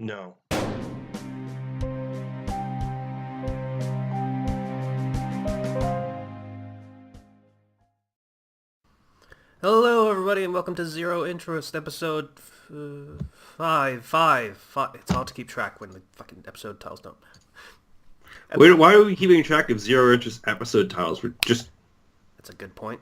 No. Hello, everybody, and welcome to Zero Interest, episode five. It's hard to keep track when the fucking episode titles don't. Why are we keeping track of Zero Interest episode titles? We're just... That's a good point.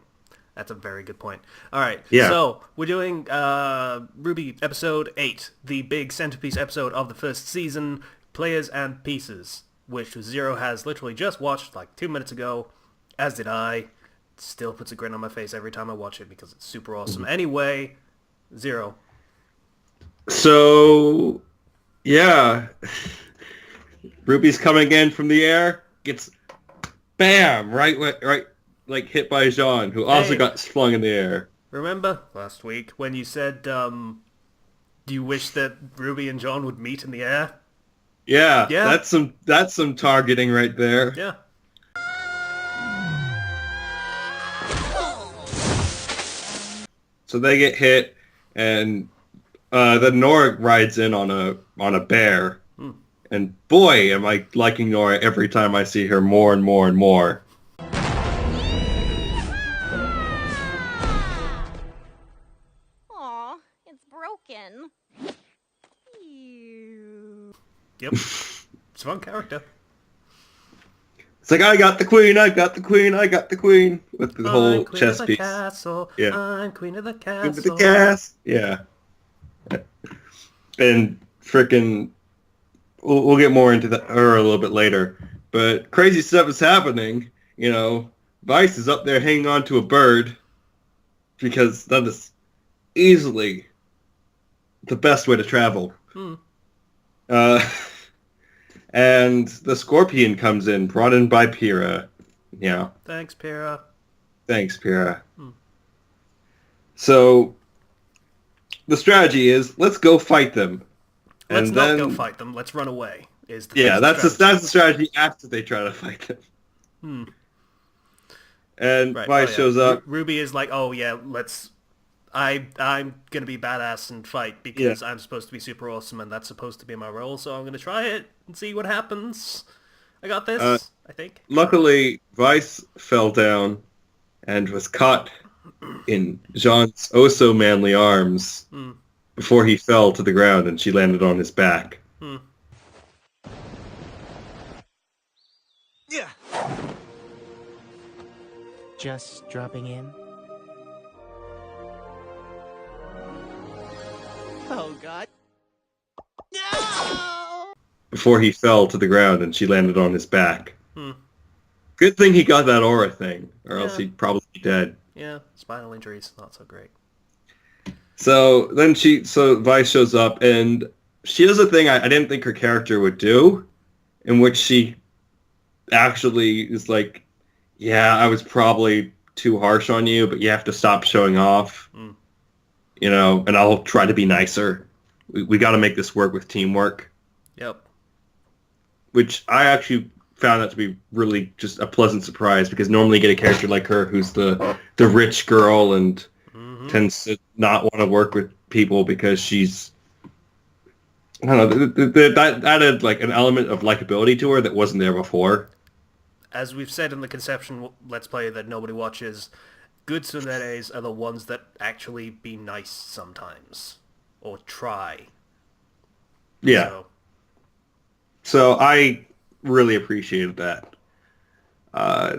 That's a very good point. All right, Yeah. So we're doing RWBY episode 8, the big centerpiece episode of the first season, Players and Pieces, which Zero has literally just watched like 2 minutes ago, as did I. Still puts a grin on my face every time I watch it because it's super awesome. Anyway, Zero. So, yeah. Ruby's coming in from the air, gets bam, right, like hit by Jean, who also got flung in the air. Remember last week when you said, do you wish that Ruby and John would meet in the air? Yeah. That's some targeting right there. Yeah. So they get hit, and then Nora rides in on a bear. And boy, am I liking Nora every time I see her more and more and more. Aw, it's broken. Ew. Yep. It's a fun character. It's like, I got the queen, I got the queen, I got the queen, with the whole chess piece. Castle. Yeah. I'm queen of the castle. Queen of the cast. Yeah. And frickin', we'll get more into her a little bit later. But crazy stuff is happening. You know, Vice is up there hanging on to a bird because that is easily the best way to travel. And the Scorpion comes in, brought in by Pyrrha. Yeah. Thanks, Pyrrha. Thanks, Pyrrha. So, the strategy is, let's go fight them. Let's not go fight them. Let's run away. That's the strategy after they try to fight them. And Vice shows up. Ruby is like, oh yeah, I'm gonna be badass and fight because I'm supposed to be super awesome and that's supposed to be my role, so I'm gonna try it and see what happens. I got this, I think. Luckily, Vice fell down and was caught in Jean's oh-so-manly arms before he fell to the ground and she landed on his back. Yeah. Just dropping in. Oh, God. No! Before he fell to the ground and she landed on his back. Good thing he got that aura thing, or else he'd probably be dead. Yeah, spinal injuries, not so great. So then Vice shows up, and she does a thing I didn't think her character would do, in which she actually is like, yeah, I was probably too harsh on you, but you have to stop showing off. You know, and I'll try to be nicer. We got to make this work with teamwork. Yep. Which I actually found that to be really just a pleasant surprise, because normally you get a character like her who's the rich girl and tends to not want to work with people because she's, I don't know, that added like an element of likability to her that wasn't there before. As we've said in the Conception Let's Play that nobody watches, good tsuneres are the ones that actually be nice sometimes. Or try. Yeah. So I really appreciated that.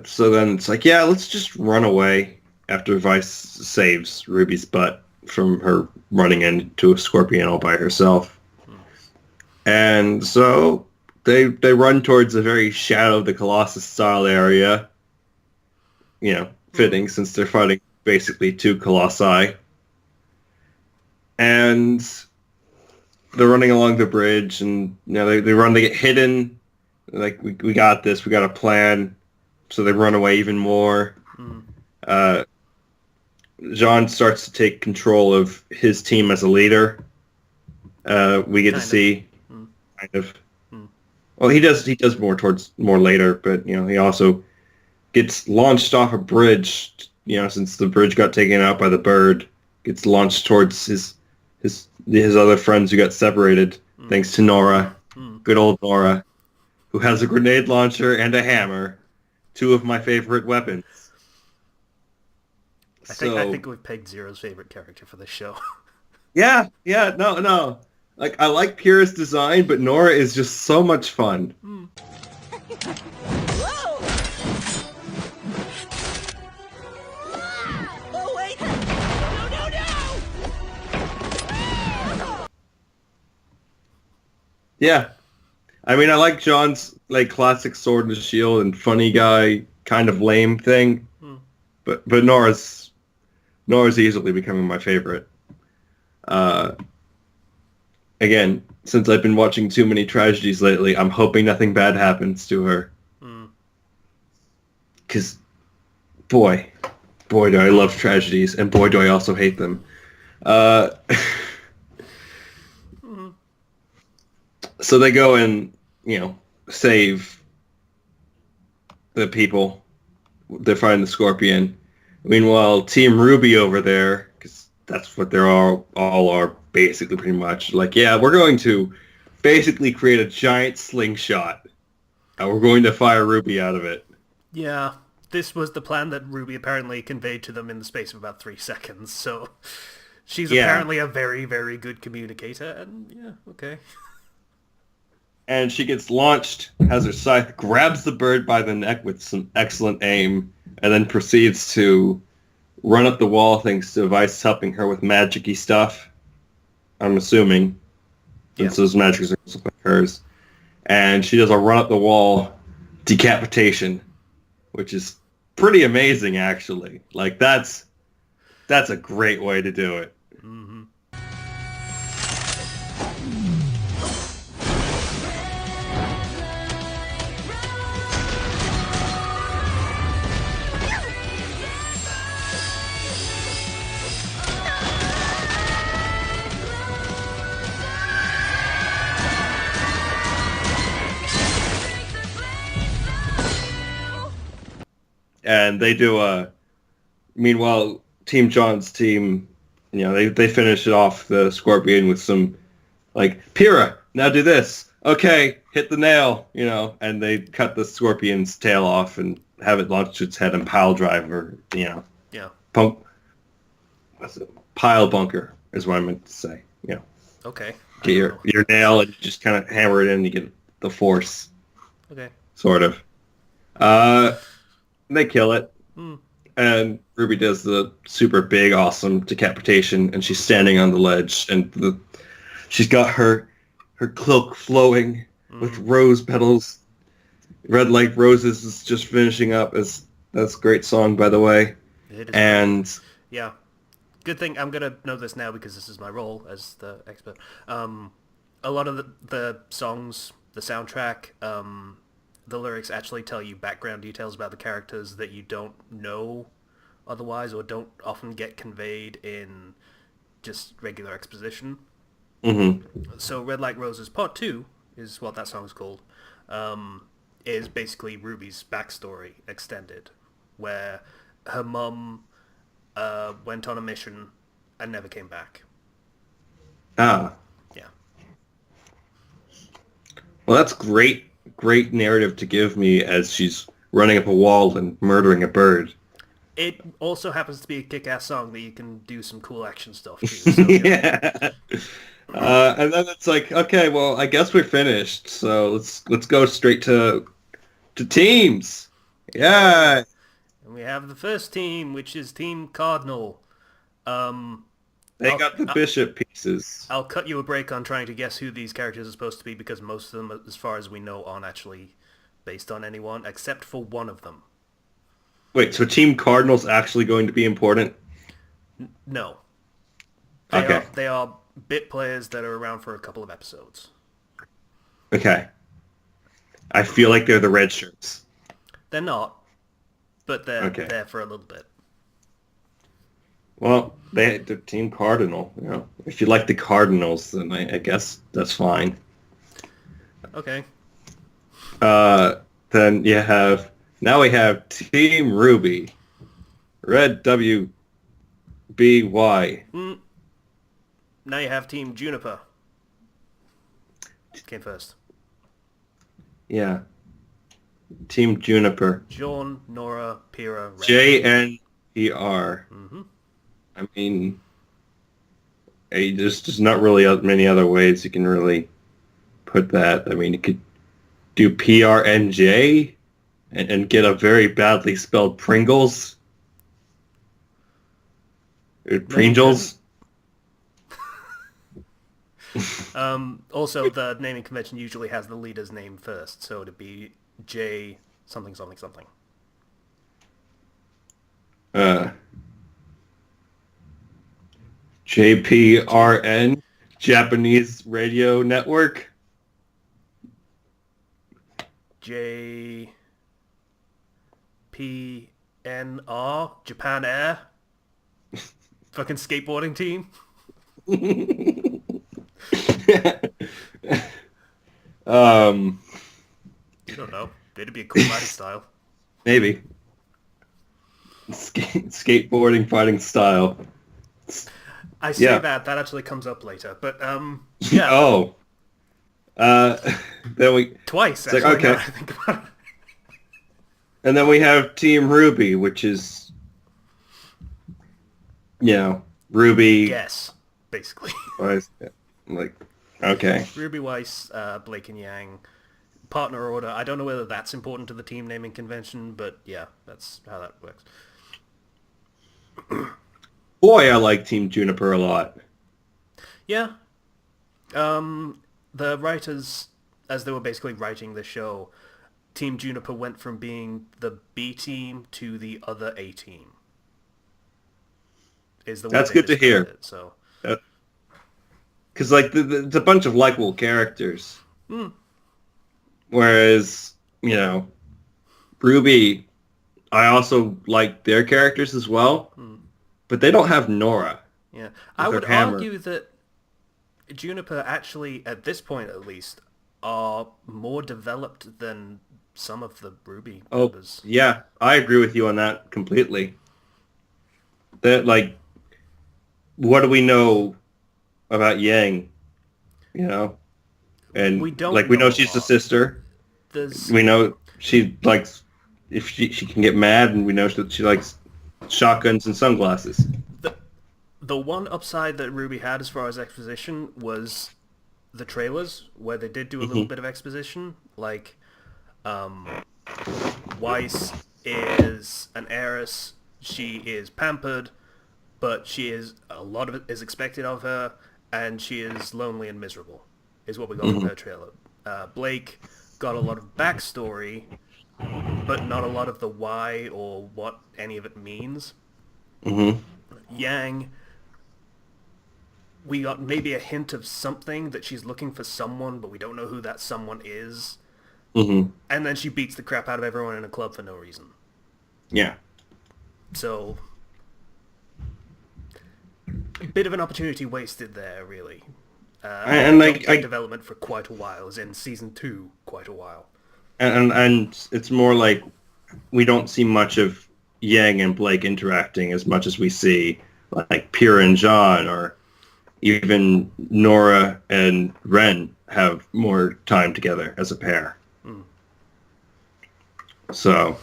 So then it's like, yeah, let's just run away after Vice saves Ruby's butt from her running into a scorpion all by herself. And so they run towards a very Shadow of the Colossus style area. You know, fitting since they're fighting basically two colossi. And they're running along the bridge, and you know, they get hidden. Like, we got this, we got a plan. So they run away even more. Jean starts to take control of his team as a leader. We get to see kind of. Well, he does more later, but you know, he also gets launched off a bridge. You know, since the bridge got taken out by the bird, gets launched towards his other friends who got separated thanks to Nora, good old Nora, who has a grenade launcher and a hammer, two of my favorite weapons. I So, think we've pegged Zero's favorite character for this show. yeah, no. Like, I like Pyrrha's design, but Nora is just so much fun. Whoa! Oh wait! No! Yeah. I mean, I like John's, like, classic sword and shield and funny guy kind of lame thing. But Nora's easily becoming my favorite. Again, since I've been watching too many tragedies lately, I'm hoping nothing bad happens to her. Because, boy do I love tragedies, and boy do I also hate them. So they go and, save the people. They're fighting the Scorpion. Meanwhile, Team RWBY over there, because that's what they're all are basically pretty much. Like, yeah, we're going to basically create a giant slingshot. And we're going to fire RWBY out of it. Yeah, this was the plan that RWBY apparently conveyed to them in the space of about 3 seconds, so she's apparently a very, very good communicator, and yeah, okay. And she gets launched, has her scythe, grabs the bird by the neck with some excellent aim, and then proceeds to run up the wall thanks to Vice helping her with magic-y stuff. I'm assuming. Since those magic circles look like hers. And she does a run up the wall decapitation, which is pretty amazing, actually. Like, that's a great way to do it. And they do meanwhile, Team John's team, they finish it off the Scorpion with some, like, Pyrrha, now do this. Okay, hit the nail, and they cut the Scorpion's tail off and have it launch its head and pile driver, Yeah. Pile bunker is what I meant to say, Okay. Get your nail and you just kind of hammer it in and you get the force. Okay. Sort of. They kill it. And RWBY does the super big, awesome decapitation, and she's standing on the ledge, and she's got her cloak flowing with rose petals. Red Like Roses is just finishing up. That's a great song, by the way. It is. And yeah. Good thing I'm going to know this now because this is my role as the expert. A lot of the songs, the soundtrack, the lyrics actually tell you background details about the characters that you don't know otherwise or don't often get conveyed in just regular exposition. So Red Like Roses Part 2 is what that song's called, is basically RWBY's backstory extended, where her mum went on a mission and never came back. Yeah. Well, that's great narrative to give me as she's running up a wall and murdering a bird. It also happens to be a kick-ass song that you can do some cool action stuff to. So, yeah. And then it's like, okay, well, I guess we're finished. So let's go straight to teams. Yeah. And we have the first team, which is Team Cardinal. They got the bishop pieces. I'll cut you a break on trying to guess who these characters are supposed to be because most of them, as far as we know, aren't actually based on anyone, except for one of them. Wait, so Team Cardinal's actually going to be important? No. Okay. They are bit players that are around for a couple of episodes. Okay. I feel like they're the red shirts. They're not, but they're Okay. there for a little bit. Well, they're Team Cardinal. If you like the Cardinals, then I guess that's fine. Okay. Then we have Team RWBY. Red WBY. Now you have Team Juniper. came first? Yeah. Team Juniper. Jean, Nora, Pyrrha, Ren. JNPR. Mm-hmm. I mean, there's just not really many other ways you can really put that. I mean, you could do PRNJ and get a very badly spelled Pringles. Or Pringles. Also, the naming convention usually has the leader's name first, so it'd be J something something something. JPRN, Japanese Radio Network. JPNR, Japan Air. Fucking skateboarding team. You don't know. It'd be a cool fighting style. Maybe. Skateboarding fighting style. I say that actually comes up later, but yeah. Oh. Then we Twice, it's actually, like, okay. now that I think about it. And then we have Team RWBY, which is, Ruby. Yes, basically. Like, okay. RWBY, Weiss, Blake and Yang. Partner order. I don't know whether that's important to the team naming convention, but yeah, that's how that works. Boy, I like Team Juniper a lot. Yeah. The writers, as they were basically writing the show, Team Juniper went from being the B team to the other A team. Is the way That's they good to hear. described it, so. Because, like, it's a bunch of likable characters. Whereas, RWBY, I also like their characters as well. But they don't have Nora. Yeah. I would argue that Juniper actually, at this point at least, are more developed than some of the RWBY members. Yeah, I agree with you on that completely. That, like, what do we know about Yang? And we don't we know know she's a the lot. sister. We know she likes, if she can get mad, and we know that she likes shotguns and sunglasses. The one upside that RWBY had as far as exposition was the trailers, where they did do a little bit of exposition. Like, Weiss is an heiress. She is pampered, but a lot of it is expected of her, and she is lonely and miserable, is what we got from her trailer. Blake got a lot of backstory, but not a lot of the why or what any of it means. Yang, we got maybe a hint of something that she's looking for someone, but we don't know who that someone is. And then she beats the crap out of everyone in a club for no reason. Yeah. So, a bit of an opportunity wasted there, really. And like development for quite a while, as in season 2, quite a while. And it's more like we don't see much of Yang and Blake interacting as much as we see like Pyrrha and John, or even Nora and Ren have more time together as a pair. So,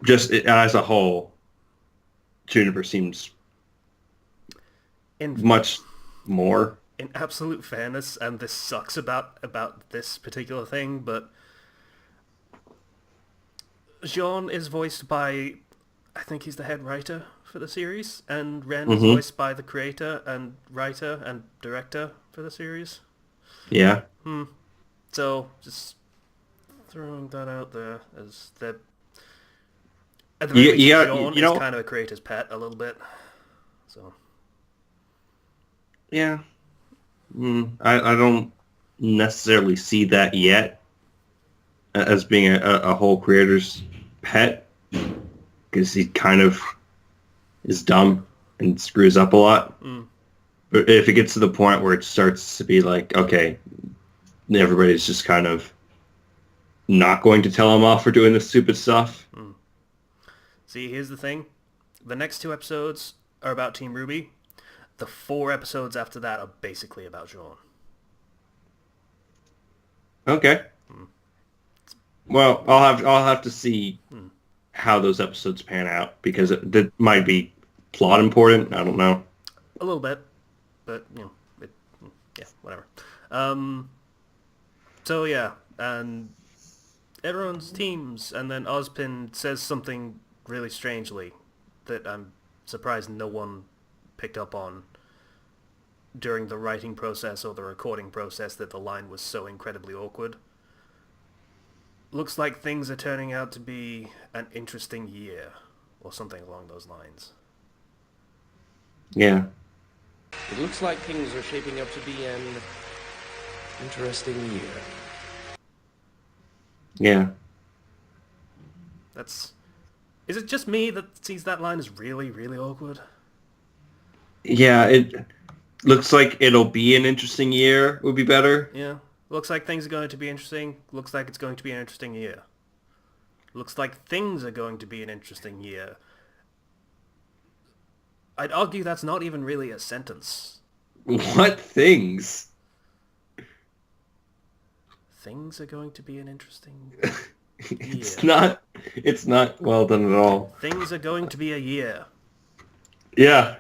just as a whole, Juniper seems much more. In absolute fairness, and this sucks about this particular thing, but Jean is voiced by, I think he's the head writer for the series, and Ren is voiced by the creator and writer and director for the series. Yeah. So, just throwing that out there as the... At the very least, Jean is kind of a creator's pet a little bit. So. Yeah. I don't necessarily see that yet as being a whole creator's pet, because he kind of is dumb and screws up a lot. But if it gets to the point where it starts to be like, okay, everybody's just kind of not going to tell him off for doing this stupid stuff. See, here's the thing. The next 2 episodes are about Team RWBY. The 4 episodes after that are basically about Jean. Okay. Well, I'll have to see how those episodes pan out because that might be plot important. I don't know. A little bit, but yeah, whatever. Um, so yeah, and everyone's teams, and then Ozpin says something really strangely that I'm surprised no one picked up on during the writing process or the recording process, that the line was so incredibly awkward. Looks like things are turning out to be an interesting year, or something along those lines. Yeah. It looks like things are shaping up to be an interesting year. Yeah. Is it just me that sees that line as really, really awkward? Yeah, it looks like it'll be an interesting year would be better. Yeah. Looks like things are going to be interesting. Looks like it's going to be an interesting year. Looks like things are going to be an interesting year. I'd argue that's not even really a sentence. What things? Things are going to be an interesting It's year. it's not well done at all. Things are going to be a year. Yeah.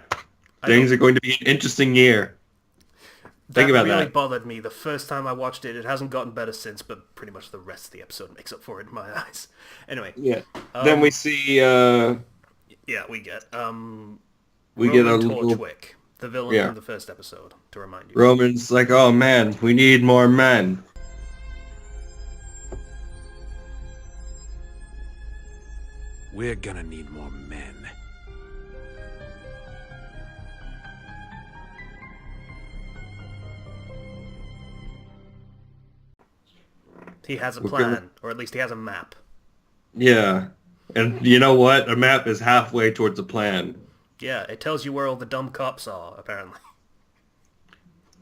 I Things don't- are going to be an interesting year. Think about really that. bothered me the first time I watched it. It hasn't gotten better since, but pretty much the rest of the episode makes up for it in my eyes. Anyway, Yeah. Then we see yeah, we get we Roman get a little Torchwick, the villain Yeah. from the first episode, to remind you. Roman's like, "Oh man, we need more men." We're gonna need more men. He has a We're plan, gonna- or at least he has a map. Yeah. And you know what? A map is halfway towards a plan. Yeah, it tells you where all the dumb cops are, apparently.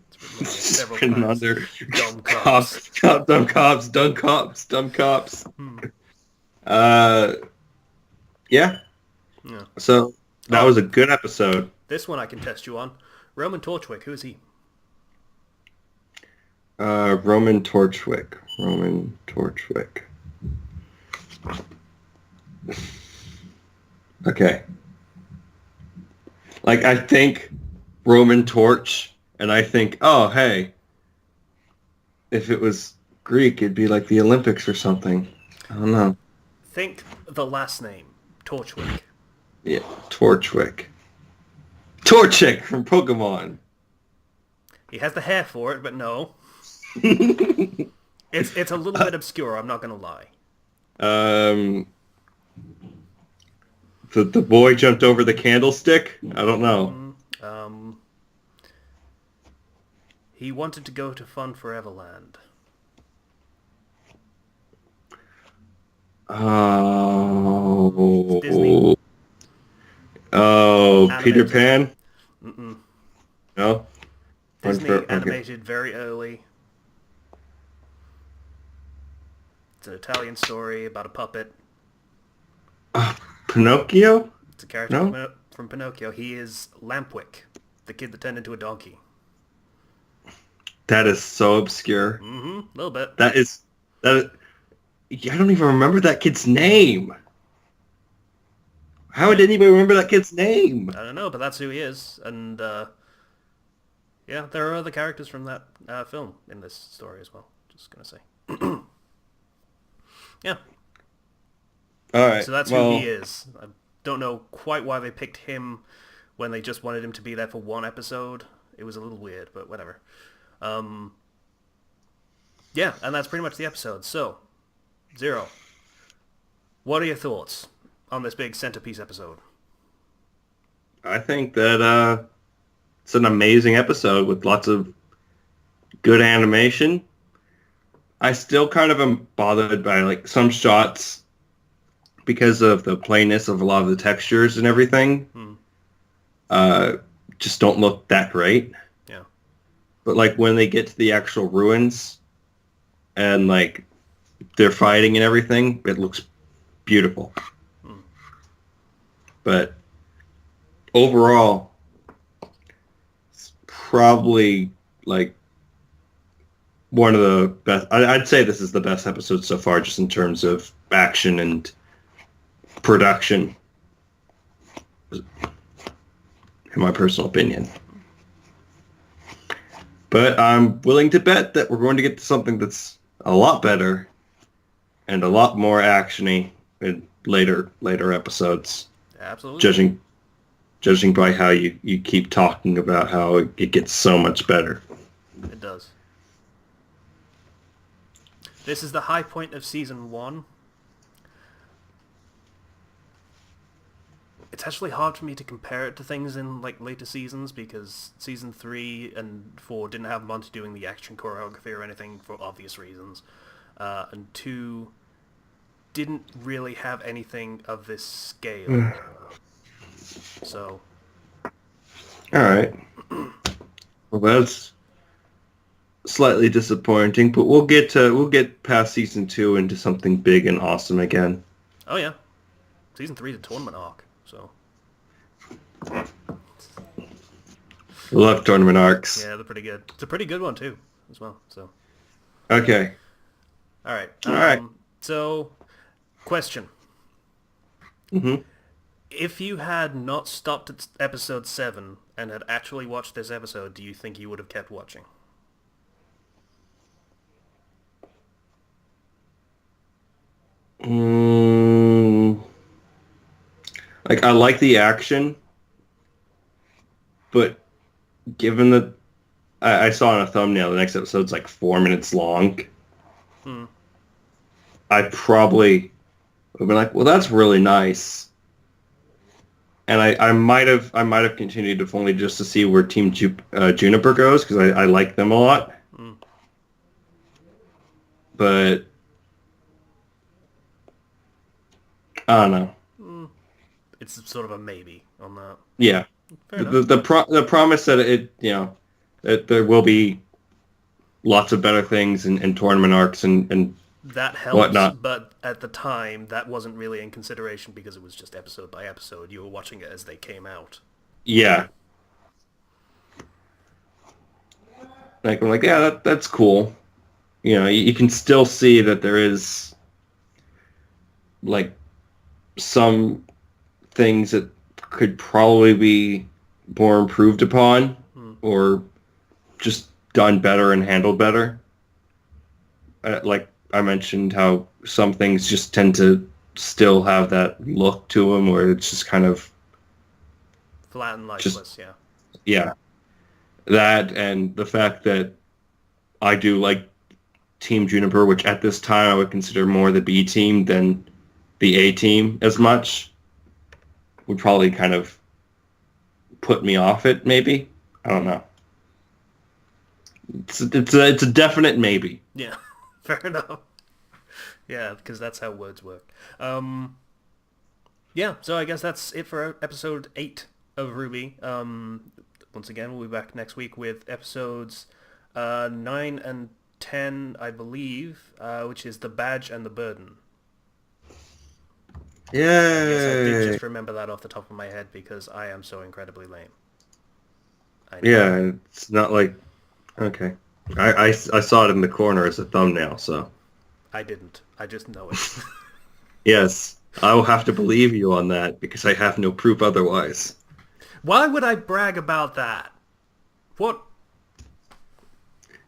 It's written on it several Written on times. there. Dumb cops. Dumb cops, dumb cops, dumb cops. Yeah. Yeah. So that was a good episode. This one I can test you on. Roman Torchwick, who is he? Roman Torchwick. Roman Torchwick. Okay. Like, I think Roman Torch, and I think, oh, hey, if it was Greek, it'd be like the Olympics or something. I don't know. Think the last name, Torchwick. Yeah, Torchwick. Torchic from Pokemon. He has the hair for it, but no. It's a little bit obscure, I'm not gonna lie. The boy jumped over the candlestick? I don't know. He wanted to go to Fun Foreverland. Oh. Disney. Oh, Peter Animated. Pan? No? Disney Okay. animated very early. It's an Italian story about a puppet. Pinocchio? It's a character No? from Pinocchio. He is Lampwick, the kid that turned into a donkey. That is so obscure. A little bit. That I don't even remember that kid's name. How would anybody remember that kid's name? I don't know, but that's who he is. And, yeah, there are other characters from that film in this story as well. Just gonna say. Yeah, All right. so that's well, who he is. I don't know quite why they picked him when they just wanted him to be there for one episode. It was a little weird, but whatever. Yeah, and that's pretty much the episode. So, Zero, what are your thoughts on this big centerpiece episode? I think that it's an amazing episode with lots of good animation. I still kind of am bothered by like some shots because of the plainness of a lot of the textures and everything. Just don't look that great. Yeah. But like when they get to the actual ruins and like they're fighting and everything, it looks beautiful. But overall, it's probably like one of the best. I'd say this is the best episode so far, just in terms of action and production, in my personal opinion. But I'm willing to bet that we're going to get to something that's a lot better and a lot more actiony in later episodes. Absolutely. Judging by how you keep talking about how it gets so much better. It does. This is the high point of season 1. It's actually hard for me to compare it to things in like later seasons because season 3 and 4 didn't have much doing the action choreography or anything for obvious reasons, and 2 didn't really have anything of this scale. So, all right. Well, that's slightly disappointing, but we'll get past season 2 into something big and awesome again. oh yeah, season 3 is a tournament arc. So, I love tournament arcs. yeah, they're pretty good. It's a pretty good one too, as well. So, Okay. all right. All right. So, question. Mm-hmm. If you had not stopped at episode 7 and had actually watched this episode, do you think you would have kept watching? Like, I like the action, but given that I saw in a thumbnail the next episode's like 4 minutes long, I probably would have been like, well, that's really nice. And I might have continued if only just to see where Team Juniper goes, because I like them a lot. But I don't know. It's sort of a maybe on that. Yeah, the promise that that there will be lots of better things in tournament arcs and that helps, whatnot. But at the time, that wasn't really in consideration because it was just episode by episode. You were watching it as they came out. Yeah. Like, I'm like, yeah, that's cool. You know, you can still see that there is like some things that could probably be more improved upon or just done better and handled better. Like I mentioned, how some things just tend to still have that look to them where it's just kind of flat and lifeless. Yeah. That and the fact that I do like Team Juniper, which at this time I would consider more the B team than the A team as much, would probably kind of put me off it, maybe. I don't know. It's a definite maybe. Yeah, fair enough. Yeah, because that's how words work. Yeah, so I guess that's it for episode 8 of RWBY. Once again, we'll be back next week with episodes 9 and 10, I believe, which is The Badge and the Burden. Yay! Yes, I did just remember that off the top of my head because I am so incredibly lame. Yeah, it's not like... Okay. I saw it in the corner as a thumbnail, so... I didn't. I just know it. Yes, I will have to believe you on that because I have no proof otherwise. Why would I brag about that? What?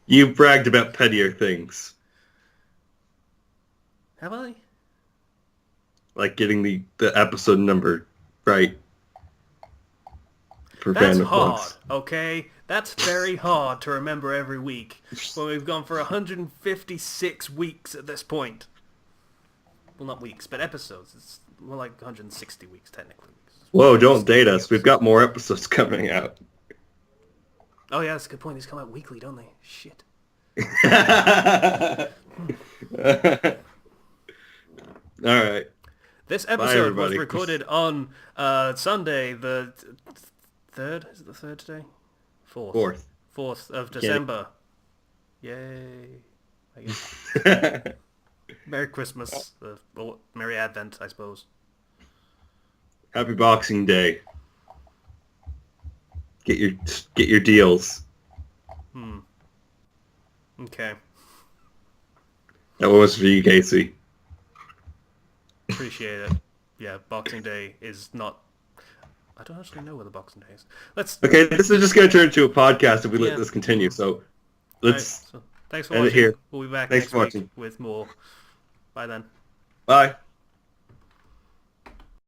You bragged about pettier things. Have I? Like getting the episode number right. For That's Fandom hard, Flux. okay? That's very hard to remember every week when we've gone for 156 weeks at this point. Well, not weeks, but episodes. It's more like 160 weeks, technically. Whoa, don't date us. We've got more episodes coming out. Oh, yeah, that's a good point. These come out weekly, don't they? Shit. All right. This episode was everybody. recorded on Sunday, the 3rd? Is it the 3rd today? 4th. 4th of December. Yay. I guess. Merry Christmas. Or Merry Advent, I suppose. Happy Boxing Day. Get your deals. Okay. That was for you, Casey. Appreciate it. Yeah, Boxing Day is not... I don't actually know whether Boxing Day is. Okay, this is just going to turn into a podcast if we Yeah. let this continue, so let's Alright, so thanks for end it watching. here. We'll be back Thanks next for week watching. with more. Bye then. Bye.